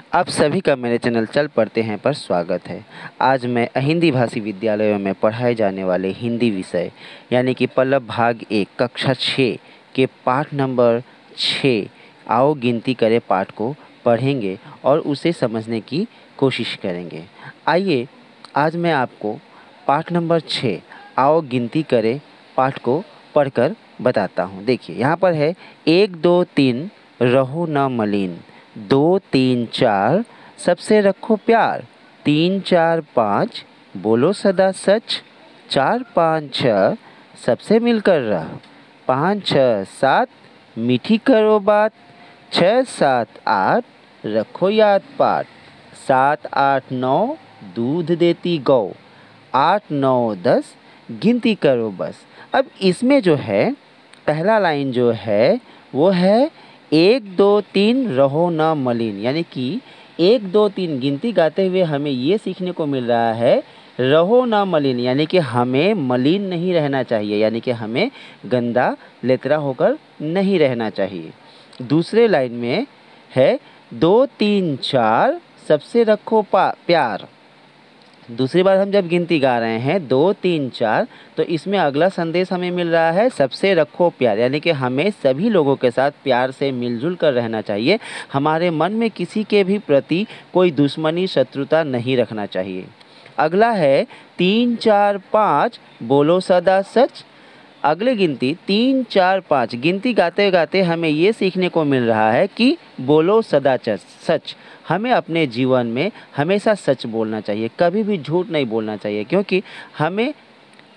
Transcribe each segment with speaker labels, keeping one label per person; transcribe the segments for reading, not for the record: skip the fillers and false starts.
Speaker 1: आप सभी का मेरे चैनल चल पढ़ते हैं पर स्वागत है। आज मैं हिंदी भाषी विद्यालयों में पढ़ाए जाने वाले हिंदी विषय यानी कि पल्लव भाग 1 कक्षा 6 के पाठ नंबर 6 आओ गिनती करें पाठ को पढ़ेंगे और उसे समझने की कोशिश करेंगे। आइए आज मैं आपको पाठ नंबर 6 आओ गिनती करें पाठ को पढ़कर बताता हूँ। देखिए यहाँ पर है 1 2 3 रहो न मलिन, 2 3 4 सबसे रखो प्यार, 3 4 5 बोलो सदा सच, 4 5 6 सबसे मिलकर रह, 5 6 7 मीठी करो बात, 6 7 8 रखो याद पाठ, 7 8 9 दूध देती गौ, 8 9 10 गिनती करो बस। अब इसमें जो है पहला लाइन जो है वो है 1 2 3 रहो न मलिन, यानी कि 1 2 3 गिनती गाते हुए हमें ये सीखने को मिल रहा है रहो न मलिन, यानी कि हमें मलिन नहीं रहना चाहिए, यानी कि हमें गंदा लेतरा होकर नहीं रहना चाहिए। दूसरे लाइन में है 2 3 4 सबसे रखो प्यार। दूसरी बार हम जब गिनती गा रहे हैं 2 3 4 तो इसमें अगला संदेश हमें मिल रहा है सबसे रखो प्यार, यानी कि हमें सभी लोगों के साथ प्यार से मिलजुल कर रहना चाहिए। हमारे मन में किसी के भी प्रति कोई दुश्मनी शत्रुता नहीं रखना चाहिए। अगला है 3 4 5 बोलो सदा सच। अगले गिनती 3 4 5 गिनती गाते गाते हमें ये सीखने को मिल रहा है कि बोलो सदा सच। हमें अपने जीवन में हमेशा सच बोलना चाहिए, कभी भी झूठ नहीं बोलना चाहिए, क्योंकि हमें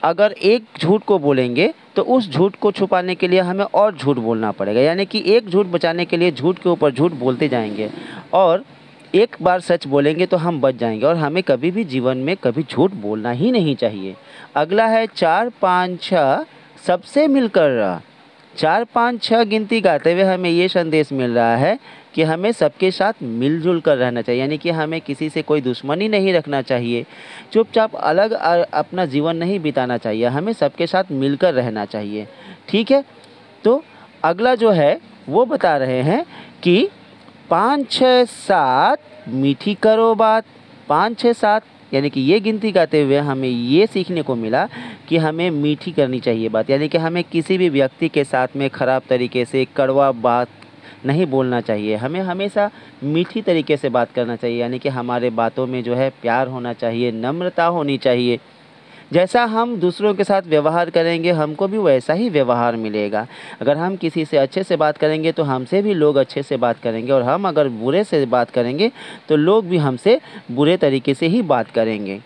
Speaker 1: अगर एक झूठ को बोलेंगे तो उस झूठ को छुपाने के लिए हमें और झूठ बोलना पड़ेगा, यानी कि एक झूठ बचाने के लिए झूठ के ऊपर झूठ बोलते जाएंगे और एक बार सच बोलेंगे तो हम बच जाएंगे। और हमें कभी भी जीवन में कभी झूठ बोलना ही नहीं चाहिए। अगला है 4 5 6 सबसे मिलकर रह। 4 5 6 गिनती गाते हुए हमें ये संदेश मिल रहा है कि हमें सबके साथ मिलजुल कर रहना चाहिए, यानी कि हमें किसी से कोई दुश्मनी नहीं रखना चाहिए, चुपचाप अलग अपना जीवन नहीं बिताना चाहिए, हमें सबके साथ मिलकर रहना चाहिए। ठीक है, तो अगला जो है वो बता रहे हैं कि 5 6 7 मीठी करो बात। 5 6 7 यानी कि ये गिनती गाते हुए हमें ये सीखने को मिला कि हमें मीठी करनी चाहिए बात, यानी कि हमें किसी भी व्यक्ति के साथ में ख़राब तरीके से कड़वा बात नहीं बोलना चाहिए, हमें हमेशा मीठी तरीके से बात करना चाहिए, यानी कि हमारे बातों में जो है प्यार होना चाहिए, नम्रता होनी चाहिए। जैसा हम दूसरों के साथ व्यवहार करेंगे हमको भी वैसा ही व्यवहार मिलेगा। अगर हम किसी से अच्छे से बात करेंगे तो हमसे भी लोग अच्छे से बात करेंगे, और हम अगर बुरे से बात करेंगे तो लोग भी हमसे बुरे तरीके से ही बात करेंगे।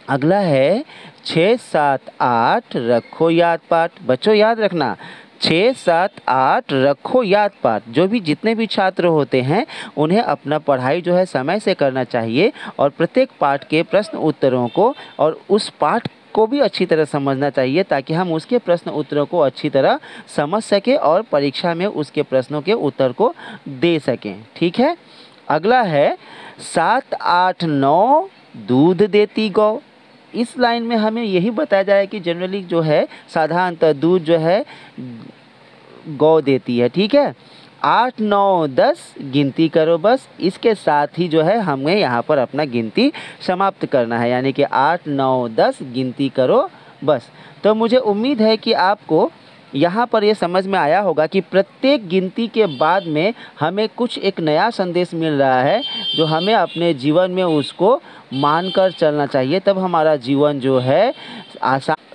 Speaker 1: अगला है 6 7 8 रखो याद पाठ। बच्चों याद रखना 6 7 8 रखो याद पाठ। जो भी जितने भी छात्र होते हैं उन्हें अपना पढ़ाई जो है समय से करना चाहिए और प्रत्येक पाठ के प्रश्न उत्तरों को और उस पाठ को भी अच्छी तरह समझना चाहिए, ताकि हम उसके प्रश्न उत्तरों को अच्छी तरह समझ सकें और परीक्षा में उसके प्रश्नों के उत्तर को दे सकें। ठीक है, अगला है 7 8 9 दूध देती गौ। इस लाइन में हमें यही बताया जा रहा है कि जनरली जो है साधारणतः दूध जो है गौ देती है। ठीक है, 8 9 10 गिनती करो बस। इसके साथ ही जो है हमें यहाँ पर अपना गिनती समाप्त करना है, यानी कि 8 9 10 गिनती करो बस। तो मुझे उम्मीद है कि आपको यहाँ पर ये समझ में आया होगा कि प्रत्येक गिनती के बाद में हमें कुछ एक नया संदेश मिल रहा है जो हमें अपने जीवन में उसको मानकर चलना चाहिए, तब हमारा जीवन जो है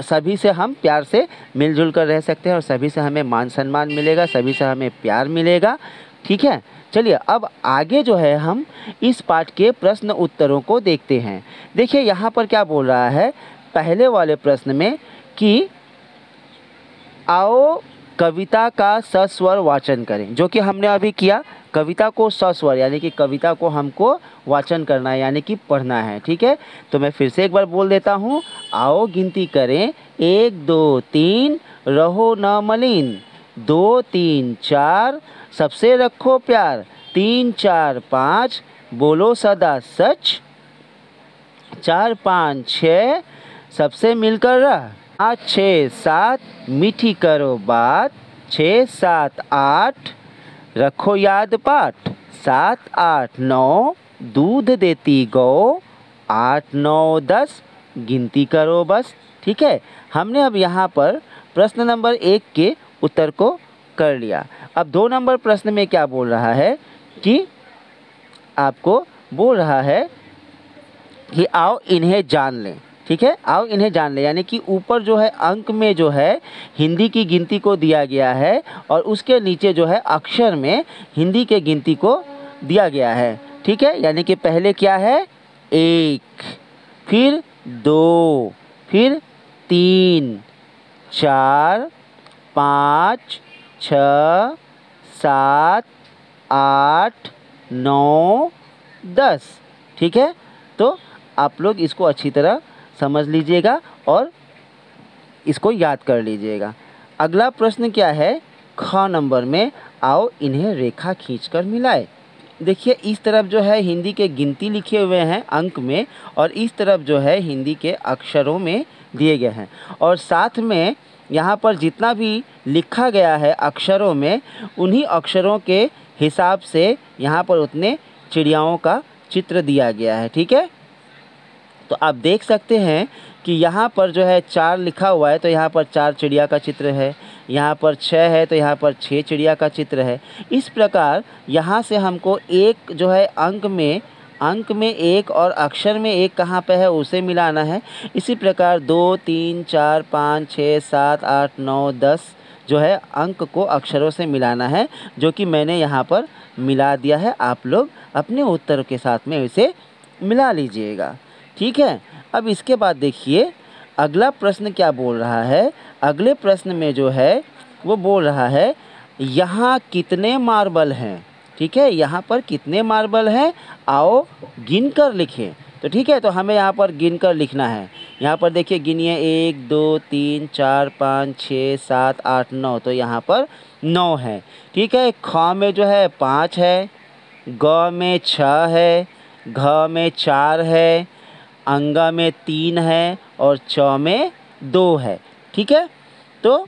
Speaker 1: सभी से हम प्यार से मिलजुल कर रह सकते हैं और सभी से हमें मान सम्मान मिलेगा, सभी से हमें प्यार मिलेगा। ठीक है, चलिए अब आगे जो है हम इस पाठ के प्रश्न उत्तरों को देखते हैं। देखिए यहाँ पर क्या बोल रहा है पहले वाले प्रश्न में कि आओ कविता का सस्वर वाचन करें, जो कि हमने अभी किया। कविता को सस्वर यानी कि कविता को हमको वाचन करना है, यानी कि पढ़ना है। ठीक है, तो मैं फिर से एक बार बोल देता हूँ। आओ गिनती करें 1 2 3 रहो न मलिन, 2 3 4 सबसे रखो प्यार, 3 4 5 बोलो सदा सच, 4 5 6 सबसे मिलकर रह, 5 6 7 मीठी करो बात, 6 7 8 रखो याद पाठ, 7 8 9 दूध देती गौ, 8 9 10 गिनती करो बस। ठीक है, हमने अब यहाँ पर प्रश्न नंबर 1 के उत्तर को कर लिया। अब 2 नंबर प्रश्न में क्या बोल रहा है कि आपको बोल रहा है कि आओ इन्हें जान लें। ठीक है, आओ इन्हें जान लें, यानी कि ऊपर जो है अंक में जो है हिंदी की गिनती को दिया गया है और उसके नीचे जो है अक्षर में हिंदी के गिनती को दिया गया है। ठीक है, यानी कि पहले क्या है 1, फिर 2, फिर 3 4 5 6 7 8 9 10। ठीक है, तो आप लोग इसको अच्छी तरह समझ लीजिएगा और इसको याद कर लीजिएगा। अगला प्रश्न क्या है, ख नंबर में, आओ इन्हें रेखा खींचकर मिलाएं। देखिए इस तरफ जो है हिंदी के गिनती लिखे हुए हैं अंक में और इस तरफ जो है हिंदी के अक्षरों में दिए गए हैं और साथ में यहाँ पर जितना भी लिखा गया है अक्षरों में, उन्हीं अक्षरों के हिसाब से यहाँ पर उतने चिड़ियाओं का चित्र दिया गया है। ठीक है, तो आप देख सकते हैं कि यहाँ पर जो है 4 लिखा हुआ है तो यहाँ पर 4 चिड़िया का चित्र है, यहाँ पर 6 है तो यहाँ पर 6 चिड़िया का चित्र है। इस प्रकार यहाँ से हमको एक जो है अंक में 1 और अक्षर में 1 कहाँ पे है उसे मिलाना है। इसी प्रकार 2 3 4 5 6 7 8 9 10 जो है अंक को अक्षरों से मिलाना है, जो कि मैंने यहाँ पर मिला दिया है। आप लोग अपने उत्तर के साथ में इसे मिला लीजिएगा। ठीक है, अब इसके बाद देखिए अगला प्रश्न क्या बोल रहा है। अगले प्रश्न में जो है वो बोल रहा है यहाँ कितने मार्बल हैं। ठीक है, यहाँ पर कितने मार्बल हैं, आओ गिन कर लिखें। तो ठीक है, तो हमें यहाँ पर गिन कर लिखना है। यहाँ पर देखिए गिनिए 1 2 3 4 5 6 7 8 9, तो यहाँ पर 9 है। ठीक है, ख में जो है 5 है, ग में 6 है, घ में 4 है, अंगा में 3 है और च में 2 है। ठीक है, तो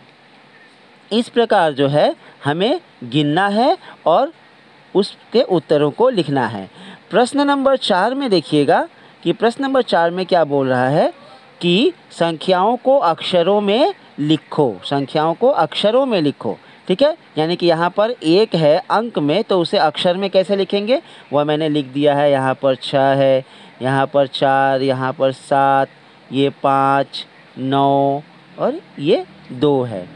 Speaker 1: इस प्रकार जो है हमें गिनना है और उसके उत्तरों को लिखना है। प्रश्न नंबर 4 में देखिएगा कि प्रश्न नंबर 4 में क्या बोल रहा है कि संख्याओं को अक्षरों में लिखो, संख्याओं को अक्षरों में लिखो। ठीक है, यानी कि यहाँ पर 1 है अंक में तो उसे अक्षर में कैसे लिखेंगे वह मैंने लिख दिया है। यहाँ पर 6 है, यहाँ पर 4, यहाँ पर 7, ये 5 9 और ये 2 है।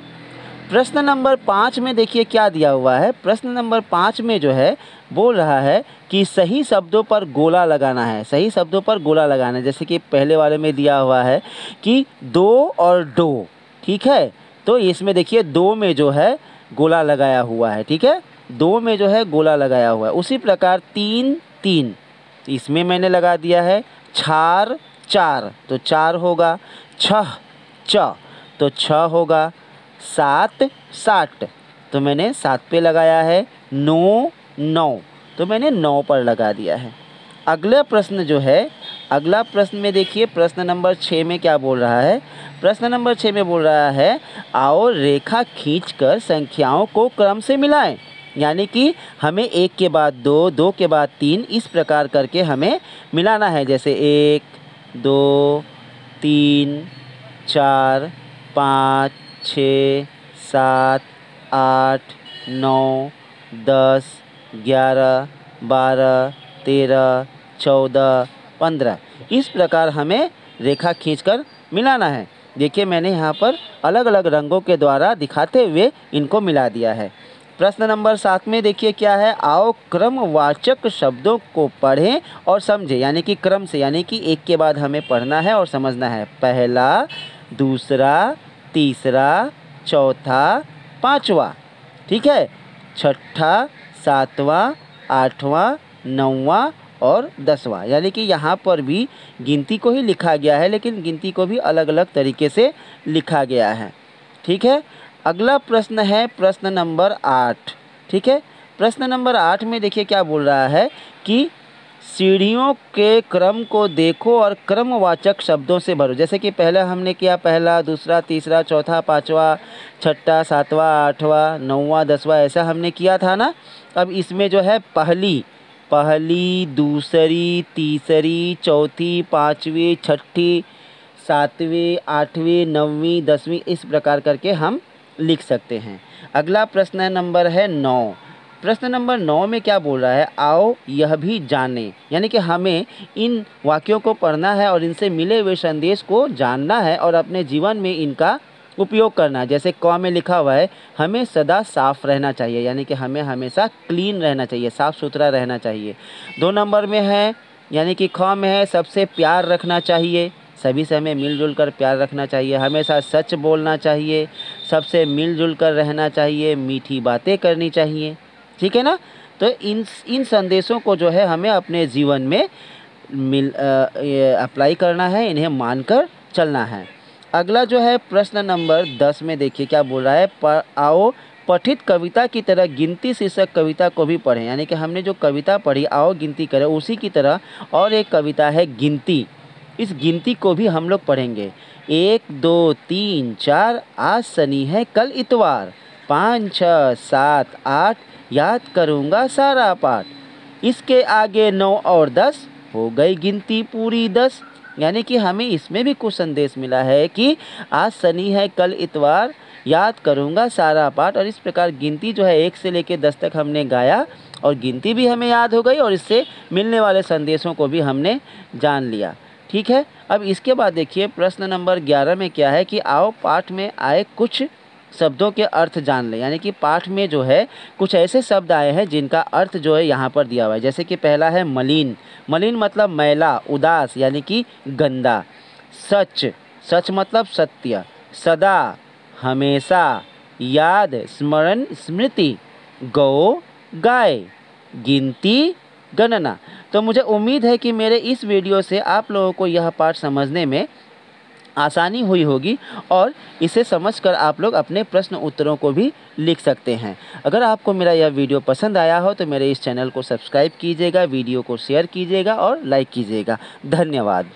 Speaker 1: प्रश्न नंबर 5 में देखिए क्या दिया हुआ है। प्रश्न नंबर 5 में जो है बोल रहा है कि सही शब्दों पर गोला लगाना है, सही शब्दों पर गोला लगाना है। जैसे कि पहले वाले में दिया हुआ है कि 2 और डो। ठीक है, तो इसमें देखिए 2 में जो है गोला लगाया हुआ है। ठीक है, 2 में जो है गोला लगाया हुआ है। उसी प्रकार 3 3 इसमें मैंने लगा दिया है। 4 4 तो 4 होगा, 6 च तो 6 होगा, 7 60 तो मैंने 7 पे लगाया है, 9 9 तो मैंने 9 पर लगा दिया है। अगला प्रश्न जो है, अगला प्रश्न में देखिए प्रश्न नंबर 6 में क्या बोल रहा है। प्रश्न नंबर 6 में बोल रहा है आओ रेखा खींचकर संख्याओं को क्रम से मिलाएं। यानी कि हमें 1 के बाद 2, 2 के बाद 3 इस प्रकार करके हमें मिलाना है। जैसे 1 2 3 4 5 6 7 8 9 10 11 12 13 14 15 इस प्रकार हमें रेखा खींचकर मिलाना है। देखिए मैंने यहाँ पर अलग अलग रंगों के द्वारा दिखाते हुए इनको मिला दिया है। प्रश्न नंबर 7 में देखिए क्या है, आओ क्रमवाचक शब्दों को पढ़ें और समझें। यानी कि क्रम से, यानी कि एक के बाद हमें पढ़ना है और समझना है। पहला, दूसरा, तीसरा, चौथा, पांचवा। ठीक है, छठा, सातवां, आठवां, नौवां और 10वां। यानी कि यहाँ पर भी गिनती को ही लिखा गया है, लेकिन गिनती को भी अलग अलग तरीके से लिखा गया है। ठीक है, अगला प्रश्न है प्रश्न नंबर 8। ठीक है, प्रश्न नंबर 8 में देखिए क्या बोल रहा है कि सीढ़ियों के क्रम को देखो और क्रमवाचक शब्दों से भरो। जैसे कि पहले हमने किया पहला, दूसरा, तीसरा, चौथा, पांचवा, छठा, सातवां, आठवां, नौवां, 10वां, ऐसा हमने किया था ना। अब इसमें जो है पहली, दूसरी, तीसरी, चौथी, पाँचवीं, छठी, सातवीं, आठवीं, नौवीं, 10वीं, इस प्रकार करके हम लिख सकते हैं। अगला प्रश्न नंबर है 9। प्रश्न नंबर 9 में क्या बोल रहा है, आओ यह भी जानें, यानी कि हमें इन वाक्यों को पढ़ना है और इनसे मिले हुए संदेश को जानना है और अपने जीवन में इनका उपयोग करना है। जैसे क में लिखा हुआ है, हमें सदा साफ रहना चाहिए, यानी कि हमें हमेशा क्लीन रहना चाहिए, साफ़ सुथरा रहना चाहिए। 2 नंबर में है, यानी कि ख में है, सबसे प्यार रखना चाहिए, सभी से हमें मिलजुल कर प्यार रखना चाहिए, हमेशा सच बोलना चाहिए, सबसे मिलजुल कर रहना चाहिए, मीठी बातें करनी चाहिए। ठीक है ना। तो इन संदेशों को जो है हमें अपने जीवन में अप्लाई करना है, इन्हें मानकर चलना है। अगला जो है प्रश्न नंबर 10 में देखिए क्या बोल रहा है, आओ पठित कविता की तरह गिनती शीर्षक कविता को भी पढ़ें, यानी कि हमने जो कविता पढ़ी आओ गिनती करें, उसी की तरह और एक कविता है गिनती, इस गिनती को भी हम लोग पढ़ेंगे। 1 2 3 4, आज शनि है कल इतवार, 5 6 7 8, याद करूँगा सारा पाठ, इसके आगे 9 और 10, हो गई गिनती पूरी 10। यानी कि हमें इसमें भी कुछ संदेश मिला है कि आज शनि है कल इतवार, याद करूँगा सारा पाठ, और इस प्रकार गिनती जो है 1 से लेकर 10 तक हमने गाया और गिनती भी हमें याद हो गई और इससे मिलने वाले संदेशों को भी हमने जान लिया। ठीक है। अब इसके बाद देखिए प्रश्न नंबर 11 में क्या है कि आओ पाठ में आए कुछ शब्दों के अर्थ जान लें, यानी कि पाठ में जो है कुछ ऐसे शब्द आए हैं जिनका अर्थ जो है यहाँ पर दिया हुआ है। जैसे कि पहला है मलिन, मलिन मतलब मैला, उदास यानी कि गंदा। सच, सच मतलब सत्य। सदा, हमेशा। याद, स्मरण, स्मृति। गौ, गाय। गिनती, गणना। तो मुझे उम्मीद है कि मेरे इस वीडियो से आप लोगों को यह पाठ समझने में आसानी हुई होगी और इसे समझकर आप लोग अपने प्रश्न उत्तरों को भी लिख सकते हैं। अगर आपको मेरा यह वीडियो पसंद आया हो तो मेरे इस चैनल को सब्सक्राइब कीजिएगा, वीडियो को शेयर कीजिएगा और लाइक कीजिएगा। धन्यवाद।